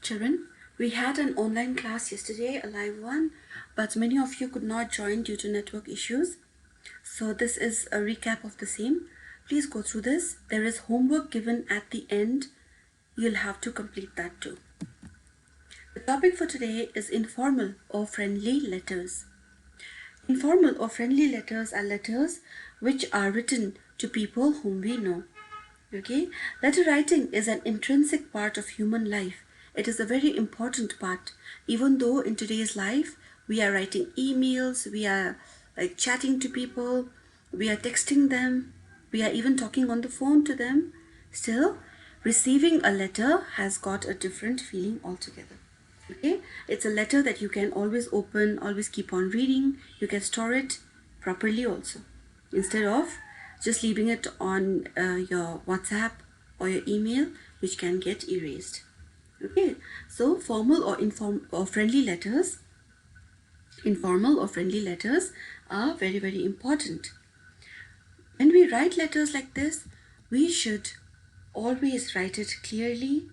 Children, we had an online class yesterday, a live one, but many of you could not join due to network issues. So this is a recap of the same. Please go through this. There is homework given at the end. You'll have to complete that too. The topic for today is informal or friendly letters. Informal or friendly letters are letters which are written to people whom we know. Okay? Letter writing is an intrinsic part of human life. It is a very important part. Even though in today's life, we are writing emails, we are chatting to people, we are texting them, we are even talking on the phone to them. Still, receiving a letter has got a different feeling altogether. Okay? It's a letter that you can always open, always keep on reading. You can store it properly also. Instead of just leaving it on your WhatsApp or your email, which can get erased. Okay, so informal or friendly letters are very, very important. When we write letters like this, we should always write it clearly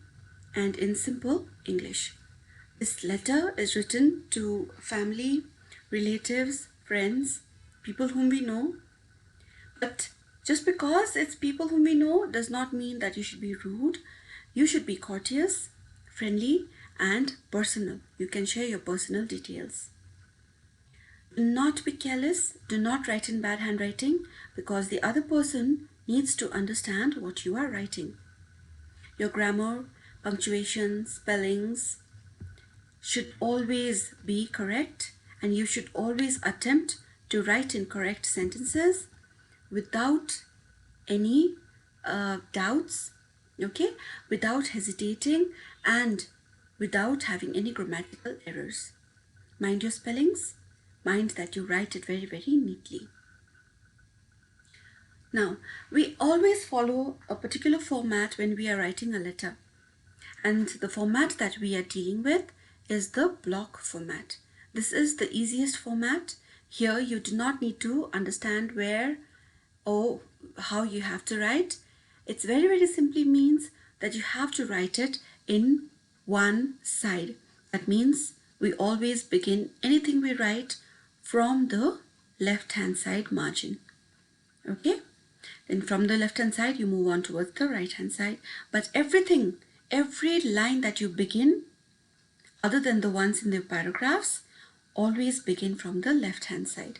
and in simple English. This letter is written to family, relatives, friends, people whom we know. But just because it's people whom we know does not mean that you should be rude. You should be courteous, friendly, and personal. You can share your personal details. Do not be careless. Do not write in bad handwriting because the other person needs to understand what you are writing. Your grammar, punctuation, spellings should always be correct, and you should always attempt to write in correct sentences without any doubts, okay, without hesitating and without having any grammatical errors. Mind your spellings, mind that you write it very, very neatly. Now, we always follow a particular format when we are writing a letter, and the format that we are dealing with is the block format. This is the easiest format. Here you do not need to understand where or how you have to write. It's very, very simply means that you have to write it in one side. That means we always begin anything we write from the left hand side margin. Okay? Then from the left hand side you move on towards the right hand side. But every line that you begin, other than the ones in the paragraphs, always begin from the left hand side.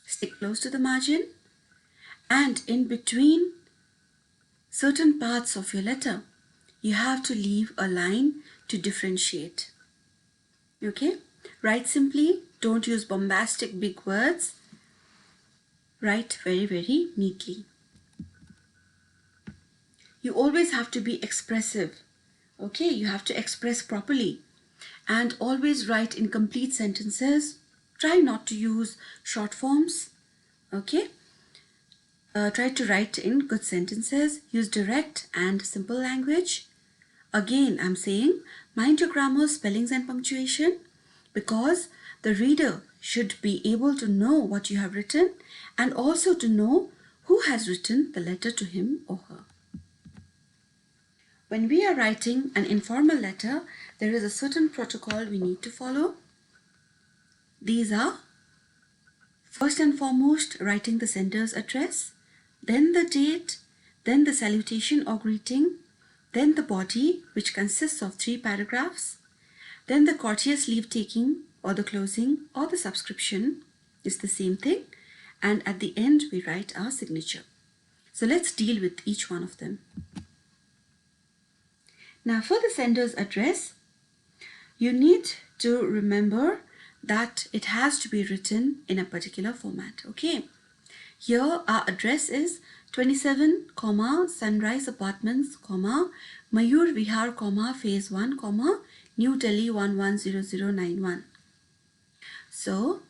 Stick close to the margin, and in between certain parts of your letter, you have to leave a line to differentiate. Okay? Write simply, don't use bombastic big words. Write very, very neatly. You always have to be expressive. Okay? You have to express properly. And always write in complete sentences. Try not to use short forms. Okay? Try to write in good sentences. Use direct and simple language. Again, I'm saying, mind your grammar, spellings and punctuation, because the reader should be able to know what you have written and also to know who has written the letter to him or her. When we are writing an informal letter, there is a certain protocol we need to follow. These are, first and foremost, writing the sender's address, then the date, then the salutation or greeting, then the body, which consists of 3 paragraphs, then the courteous leave-taking or the closing or the subscription is the same thing, and at the end we write our signature. So let's deal with each one of them. Now for the sender's address, you need to remember that it has to be written in a particular format. Okay, here our address is 27, Sunrise Apartments, Mayur Vihar, Phase 1, New Delhi 110091. So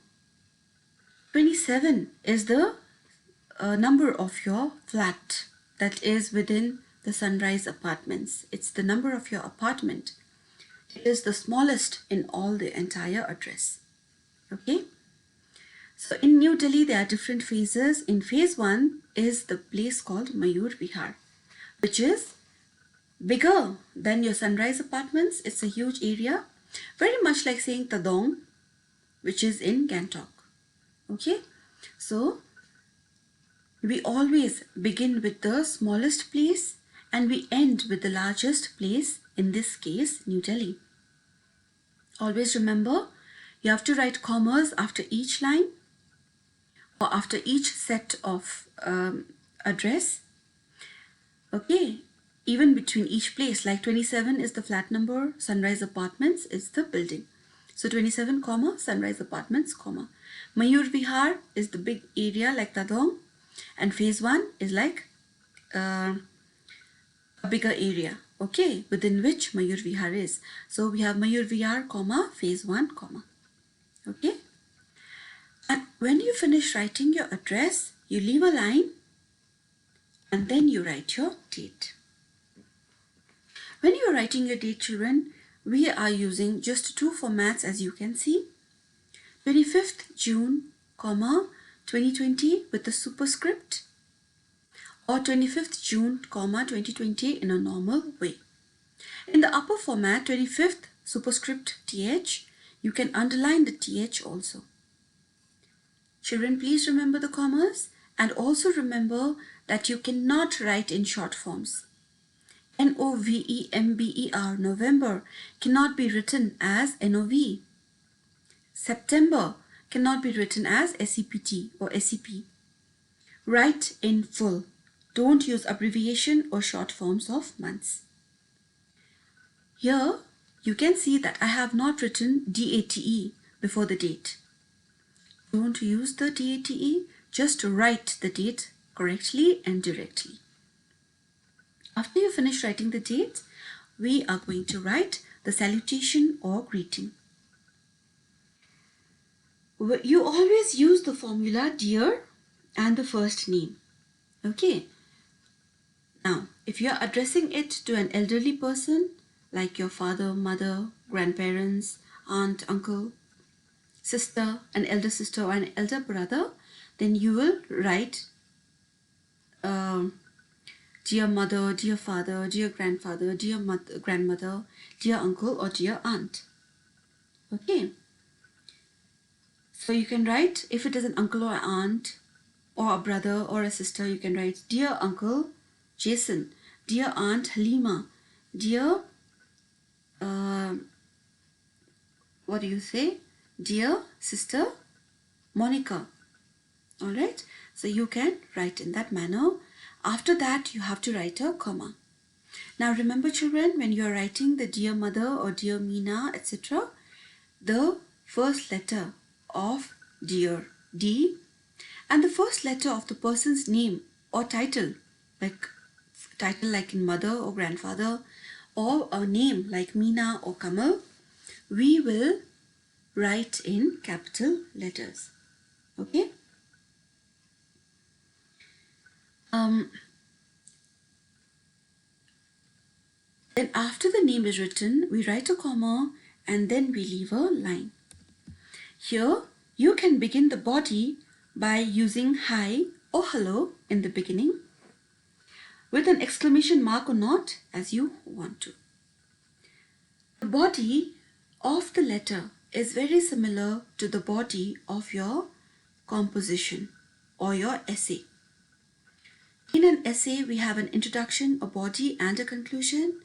27 is the number of your flat that is within the Sunrise Apartments. It's the number of your apartment. It is the smallest in all the entire address. Okay? So in New Delhi, there are different phases. In phase 1 is the place called Mayur Vihar, which is bigger than your Sunrise Apartments. It's a huge area, very much like saying Tadong, which is in Gangtok. Okay, so we always begin with the smallest place and we end with the largest place, in this case New Delhi. Always remember, you have to write commas after each line or after each set of address. Okay, even between each place, like 27 is the flat number, Sunrise Apartments is the building. So 27 comma Sunrise Apartments comma. Mayur Vihar is the big area like Tadong, and phase 1 is like a bigger area, okay, within which Mayur Vihar is. So we have Mayur Vihar comma phase 1 comma. Okay, and when you finish writing your address, you leave a line and then you write your date. When you are writing your date, children, we are using just two formats, as you can see. 25th June, comma 2020 with the superscript, or 25th June, comma 2020 in a normal way. In the upper format, 25th superscript TH, you can underline the TH also. Children, please remember the commas, and also remember that you cannot write in short forms. November, November, cannot be written as NOV. September cannot be written as SEPT or SEP. Write in full. Don't use abbreviation or short forms of months. Here you can see that I have not written DATE before the date. Don't use the DATE, just write the date correctly and directly. After you finish writing the date, we are going to write the salutation or greeting. You always use the formula dear and the first name. Okay. Now, if you are addressing it to an elderly person, like your father, mother, grandparents, aunt, uncle, sister, an elder sister or an elder brother, then you will write dear mother, dear father, dear grandfather, dear grandmother, dear uncle or dear aunt. Okay. So you can write, if it is an uncle or aunt or a brother or a sister, you can write dear uncle Jason, dear aunt Halima, dear, what do you say? Dear sister Monica. Alright, so you can write in that manner. After that, you have to write a comma. Now remember, children, when you are writing the dear mother or dear Meena, etc., the first letter of dear, D, and the first letter of the person's name or title like in mother or grandfather, or a name like Meena or Kamal, we will write in capital letters. Okay. Then after the name is written, we write a comma and then we leave a line. Here you can begin the body by using hi or hello in the beginning with an exclamation mark or not, as you want to. The body of the letter is very similar to the body of your composition or your essay. In an essay, we have an introduction, a body and a conclusion.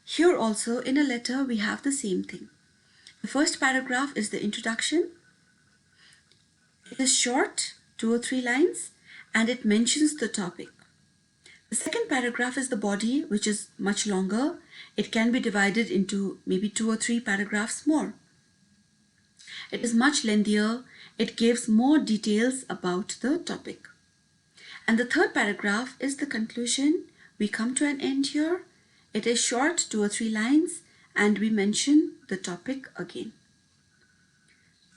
Here also in a letter, we have the same thing. The first paragraph is the introduction. It is short, 2 or 3 lines, and it mentions the topic. The second paragraph is the body, which is much longer. It can be divided into maybe 2 or 3 paragraphs more. It is much lengthier. It gives more details about the topic. And the third paragraph is the conclusion. We come to an end here. It is short, 2 or 3 lines, and we mention the topic again.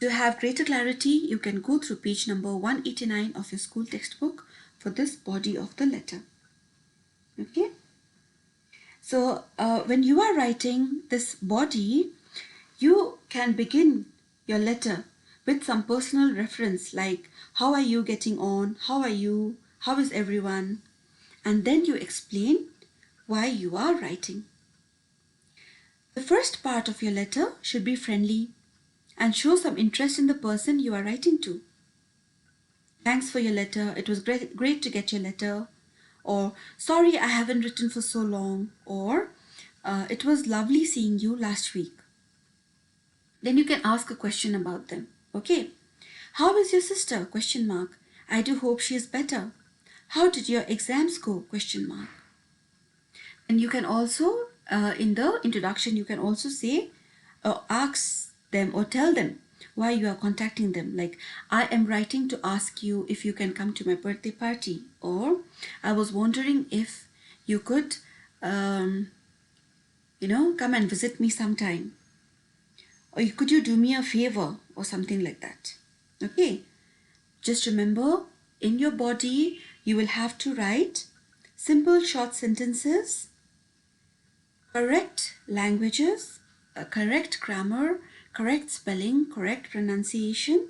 To have greater clarity, you can go through page number 189 of your school textbook for this body of the letter. Okay. So when you are writing this body, you can begin your letter with some personal reference like, how are you getting on? How are you? How is everyone? And then you explain why you are writing. The first part of your letter should be friendly and show some interest in the person you are writing to. Thanks for your letter. It was great to get your letter. Or sorry, I haven't written for so long. Or it was lovely seeing you last week. Then you can ask a question about them. Okay. How is your sister? Question mark. I do hope she is better. How did your exams go? Question mark. And you can also, in the introduction, you can also say, ask them or tell them why you are contacting them. Like, I am writing to ask you if you can come to my birthday party. Or, I was wondering if you could, come and visit me sometime. Or could you do me a favor or something like that. Okay. Just remember, in your body, you will have to write simple short sentences, correct languages, correct grammar, correct spelling, correct pronunciation.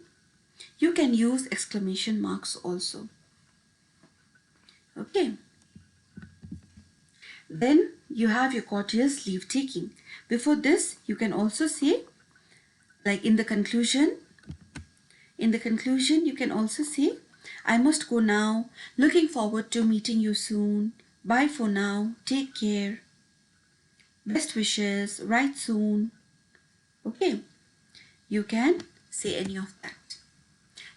You can use exclamation marks also. Okay. Then you have your courteous leave taking. Before this, you can also say, like in the conclusion, you can also say, I must go now. Looking forward to meeting you soon. Bye for now. Take care. Best wishes. Write soon. Okay. You can say any of that.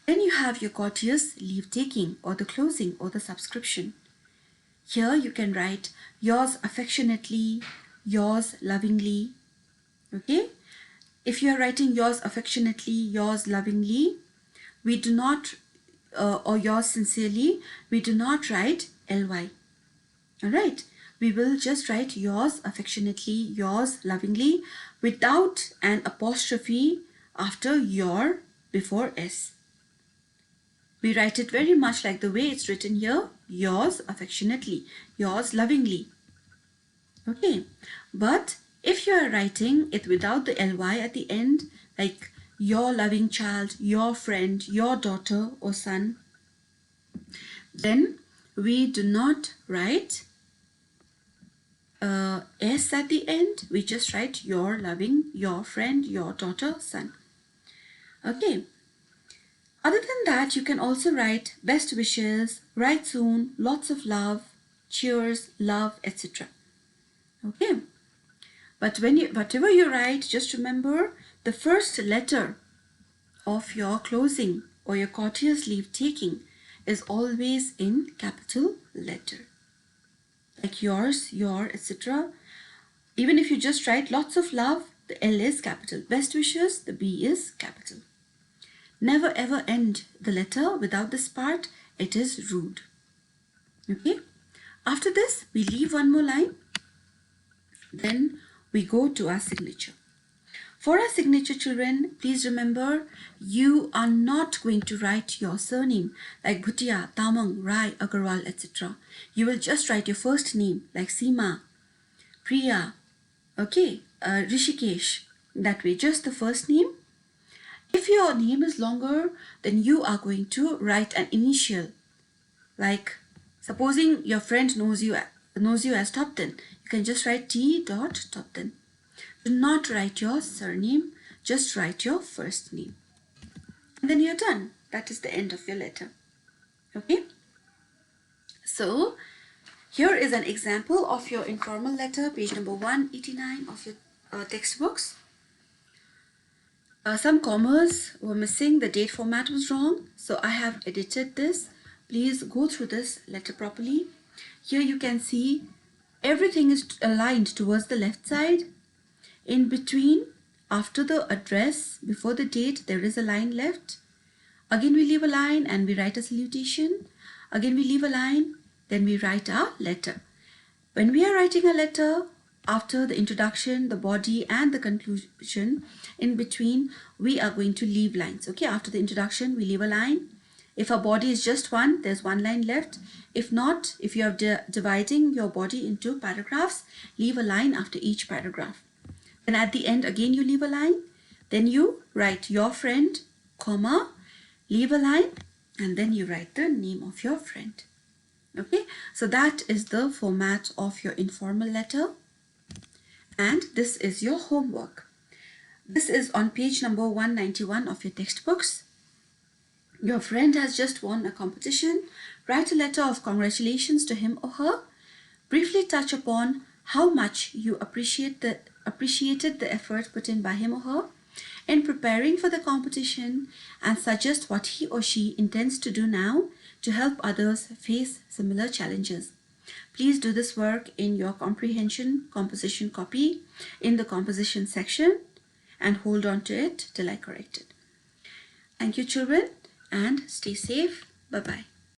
Then you have your courteous leave taking or the closing or the subscription. Here you can write yours affectionately, yours lovingly. Okay. If you are writing yours affectionately, yours lovingly, we do not, or yours sincerely, we do not write ly. Alright, we will just write yours affectionately, yours lovingly, without an apostrophe after your before s. We write it very much like the way it's written here, yours affectionately, yours lovingly. Okay, but if you are writing it without the ly at the end, like your loving child, your friend, your daughter or son, then we do not write s at the end. We just write your loving, your friend, your daughter, son. Okay. Other than that, you can also write best wishes, write soon, lots of love, cheers, love, etc. Okay. But whatever you write, just remember the first letter of your closing or your courteous leave taking is always in capital letter. Like yours, your, etc. Even if you just write lots of love, the L is capital. Best wishes, the B is capital. Never ever end the letter without this part. It is rude. Okay. After this, we leave one more line. Then we go to our signature. For our signature, children, please remember, you are not going to write your surname like Bhutia, Tamang, Rai, Agarwal, etc. You will just write your first name like Seema, Priya, okay, Rishikesh. That way, just the first name. If your name is longer, then you are going to write an initial. Like, supposing your friend knows you as Topton, you can just write T. Topton. Do not write your surname, just write your first name. And then you're done. That is the end of your letter. Okay? So, here is an example of your informal letter, page number 189 of your textbooks. Some commas were missing, the date format was wrong, so I have edited this. Please go through this letter properly. Here you can see everything is aligned towards the left side. In between, after the address, before the date, there is a line left. Again, we leave a line and we write a salutation. Again, we leave a line, then we write our letter. When we are writing a letter, after the introduction, the body and the conclusion, in between, we are going to leave lines. Okay, after the introduction, we leave a line. If our body is just one, there's one line left. If not, if you are dividing your body into paragraphs, leave a line after each paragraph. And at the end, again, you leave a line. Then you write your friend, comma, leave a line, and then you write the name of your friend. Okay, so that is the format of your informal letter, and this is your homework. This is on page number 191 of your textbooks. Your friend has just won a competition. Write a letter of congratulations to him or her. Briefly touch upon how much you appreciated the effort put in by him or her in preparing for the competition, and suggest what he or she intends to do now to help others face similar challenges. Please do this work in your comprehension composition copy in the composition section and hold on to it till I correct it. Thank you, children, and stay safe. Bye-bye.